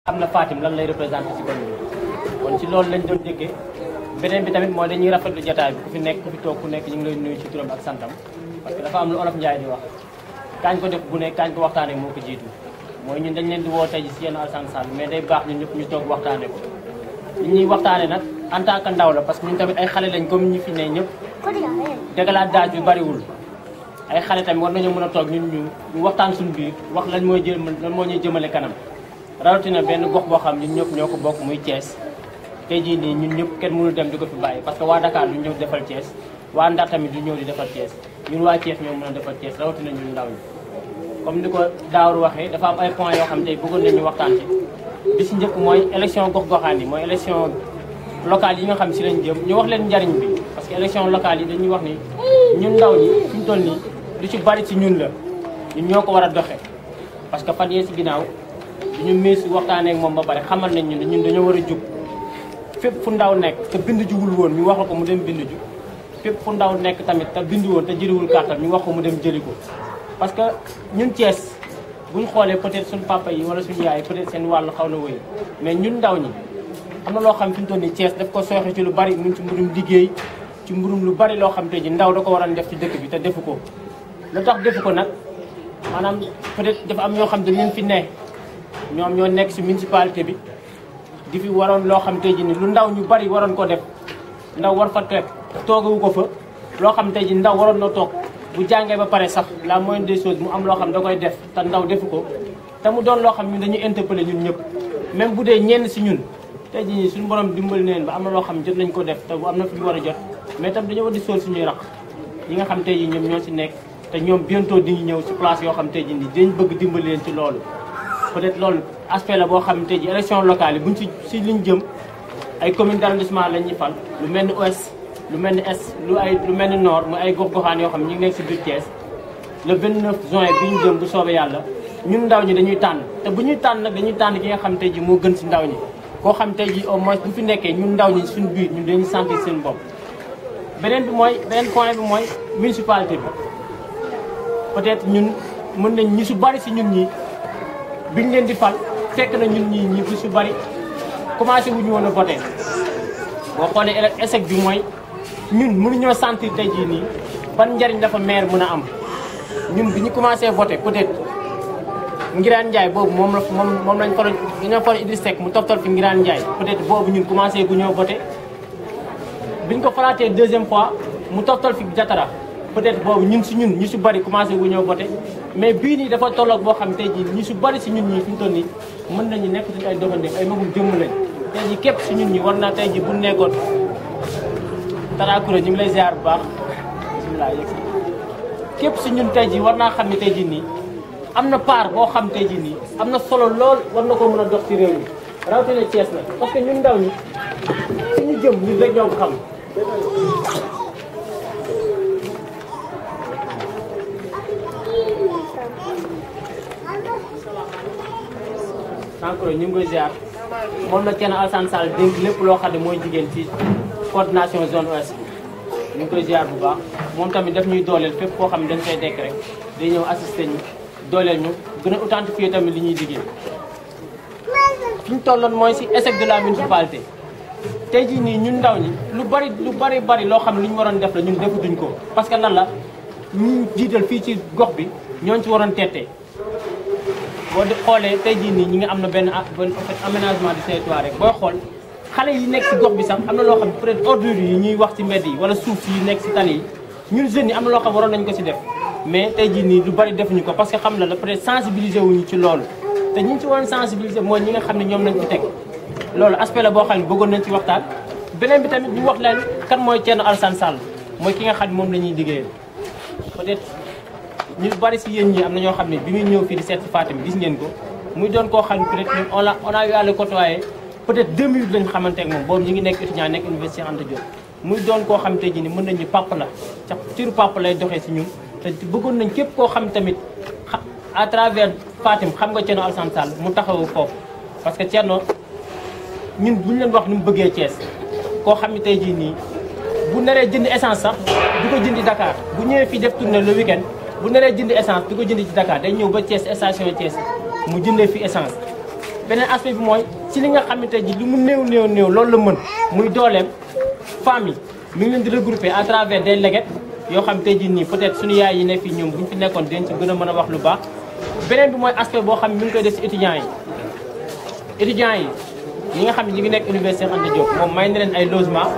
xam na Fatim lan lay représenté ci commune bi kon ci loolu lañ doon jëkkee beneen bi tamit mooy dañuy rafetlu jotaay bi ku fi nekk ku fi toog ku nekk ñu ngi lay nuyu ci turam ak santam parce que dafa am lu Olof Njaay di wax kaañ ko def bu ne kaañ ko waxtaanee moo ko jiitu mooy ñun dañ leen di woo tey ji si yenn Alassane Sall mais day baax ñun ñëpp ñu toog waxtaanee ko li ñuy waxtaanee nag en tant que ndaw la parce que ñun tamit ay xale lañ comme ñi fi ne ñëpp dégalage d'âge bi bariwul ay xale tamit war nañoo mën a toog ñun ñu waxtaan suñu biir wax lan mooy lan moo ñuy jëmale kanam rawatina benn gox boo xam ñun ñëpp ñoo ko bokk muy Thiès tey jii nii ñun ñëpp kenn mënul dem di ko fi bàyyi parce que waa Dakar du ñëw defal Thiès waa Ndar tamit du ñëw di defal Thiès ñun waa Thiès ñoo mën a defal Thiès rawatina ñun ndaw ñi comme ni ko Daawar waxee dafa am ay points yoo xam tey bëggoon nañu waxtaan ci bi si njëkk mooy élection gox-goxaan yi mooy élection locale yi nga xam si lañ jëm ñu wax leen njariñ bi parce que élection locale yi dañuy wax ni ñun ndaw ñi fi mu toll nii lu ci bari ci ñun la ñun ñoo ko war a doxe parce que fan yee si ginnaaw ñu miis waxtaanee ak moom ba pare xamal nañ ñun dañoo war a jug fépp fu ndaw nekk te bind jugul woon ñu wax ko mu dem bind ju fépp fu ndaw nekk tamit te bind woon te jëriwul kàttan ñu wax ko mu dem jëli ko parce que ñun Thiès buñ xoolee peut-être suñu papa yi wala suñu yaay peut-être seen wàllu xaw na wëy mais ñun ndaw ñi am na loo xam fi mu toll nii Thiès daf ko sooxe ci lu bari mu ci mbirum liggéey ci mbirum lu bari loo xam te ji ndaw da ko waroon def ci dëkk bi te defu ko lu tax defu ko nag maanaam peut-être dafa am ñoo xam dañ leen fi ne ñoom ñoo nekk ci municipalité bi di fi waroon loo xam tey ji ni lu ndaw ñu bari waroon ko def ndaw war fa teg toogawu ko fa loo xam tey ji ndaw waroon na toog bu jàngee ba pare sax la moindre des choses mu am loo xam da koy def te ndaw defu ko te mu doon loo xam ñun dañuy interpeller ñun ñëpp même bu dee ñenn ci ñun tey ji suñu borom dimbali neen ba am na loo xam jot nañ ko def te bu am na fi ñu war a jot mais tam dañoo war di sóor suñuy rax ñi nga xam tey ji ñoom ñoo ci nekk te ñoom bientôt di ñëw ci place yoo xam tey ji ni dañ bëgg dimbali leen ci loolu peut-être loolu aspect la boo xam tey ji élection locale yi buñ ci liñ jëm ay commune d'arrondissement la ñuy fal lu mel ni ouest lu mel ni est lu mel ni nord mooy ay gox-goxaan yoo xam ñu ngi nekk ci biir Thiès le 29 juin bi ñu jëm bu soobee yàlla ñun ndaw ñi dañuy tànn te bu ñuy tànn nag dañuy tànn ki nga xam tey ji moo gën ci ndaw ñi koo xam tey ji au moins bu fi nekkee ñun ndaw ñi suñu biir ñun dañuy sentir seen bopp beneen point bi mooy municipalité bi peut-être ñun mën nañ ñi su bari ci ñun ñi biñ leen di fal fekk na ñun ñi bu su bari commencé wuñu woon a voté boo xoolee échec bi mooy ñun mënuñoo sentir tey jii nii ban njariñ dafa maire mën a am ñun bi ñu commencé voté peut-être Ngiraan Ndiaye boobu moom lañ faroon dañoo faroon Idriss Seck mu toftal fi Ngiraan Ndiaye peut-être boobu ñun commencé gu ñoo voté biñ ko falaatee deuxième fois mu toftal fi Jatara peut-être boobu ñun ñu si bari commencé gu ñoo voté mais bii nii dafa tolloog boo xam tey jii ñu si bari si ñun ñi fi mu toll nii mën nañu nekk suñu ay doxandéem ay magum jëmm lañ tey jii képp si ñun ñi war naa tey jii bu nekkoon Tarakura ñu ngi lay ziar bu baax bisimilah yegg si képp si ñun tey jii war naa xam ne tey jii nii am na part boo xam tey jii nii am na solo lool war na ko mën a dox ci réew mi rawatina Thiès na parce que ñun ndaw ñi fi ñu jëm ñun rek ñoo ko xam Tarakura ñu ngi koy ziar moom la kenn Alassane Sall dénk lépp loo xam ne mooy jigéen ci coordination zone ouest ñu ngi koy ziar bu baax moom tamit daf ñuy dooleel fépp koo xam ne dañ koy dekk rek day ñëw assister ñu dooleel ñu gën a authentifier tamit li ñuy liggéey fi ñu tolloon mooy ci échec de la municipalité tey jii nii ñun ndaw ñi lu bari loo xam ne lu ñu waroon def la ñun defutuñ ko parce que lan la ñu jiital fii ci gox bi ñooñu ci waroon tettee boo di xoolee tey jii nii ñi nga am na benn aménagement du territoire rek booy xool xale yi nekk ci gox bi sax am na loo xam ne peut-être ordures yi ñuy wax ci mbedd yi wala suuf yi nekk ci tali yi ñun jeunes yi am na loo xam waroon nañu ko ci def mais tey jii nii lu bari defuñu ko parce que xam na la peut-être sensibiliser wuñu ci loolu te ñi ci waroon sensibiliser mooy ñi nga xam ne ñoom lañ ci teg loolu aspect la boo xam ne bëggoon nañ ci waxtaan beneen bi tamit ñu wax leen kan mooy Thierno Alassane Sall mooy ki nga xam ne moom la ñuy liggéeyal peut-être ñu bari si yéen ñi am na ñoo xam ne bi muy ñëw fii di seet si Fatim gis ngeen ko muy doon koo xam ne peut-être ñun on a eu à le côtoyer peut-être 2008 lañ xamante ak moom boobu ñu ngi nekk étudiant nekk université Anta Diop muy doon koo xam tey jii ni mën nañu papa la ca ciru papa lay doxee si ñun te bëggoon nañ képp koo xam tamit à travers Fatim xam nga Thierno Alassane Sall mu taxawu foofu parce que Thierno ñun buñu leen wax ni mu bëggee Thiès koo xam ne tey jii nii bu naree jënd essence sax du ko jëndi Dakar bu ñëwee fii def tournée le week-end bu naree jënd essence du ko jënd ci Dakar day ñëw ba Thiès station Thiès mu jëndee fi essence beneen aspect bi mooy ci li nga xamante ji lu mu néew loolu la mën muy dooleem famille mi ngi leen di regrouper à travers des leget yoo xam tey jii nii peut-être suñu yaay yi ne fii ñoom bu ñu fi nekkoon dinañ ci gën a mën a wax lu baax. beneen bi mooy aspect boo xam ne mi ngi koy def ci étudiants yi ñi nga xam ne ñi ngi nekk université Anta Diop moom may na leen ay logement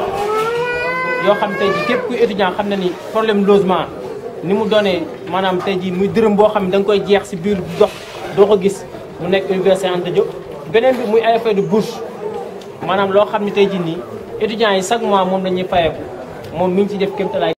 yoo xam tey jii képp kuy étudiant xam na ni problème logement ni mu doonee maanaam tey jii muy dërëm boo xam ne da nga koy jeex ci biir dox doo ko gis mu nekk université Anta Diop. beneen bi muy ay effet de bourse maanaam loo xam ne tey jii nii étudiants yi chaque mois moom la ñuy fayeeku moom mi ngi ci def kéemtalaay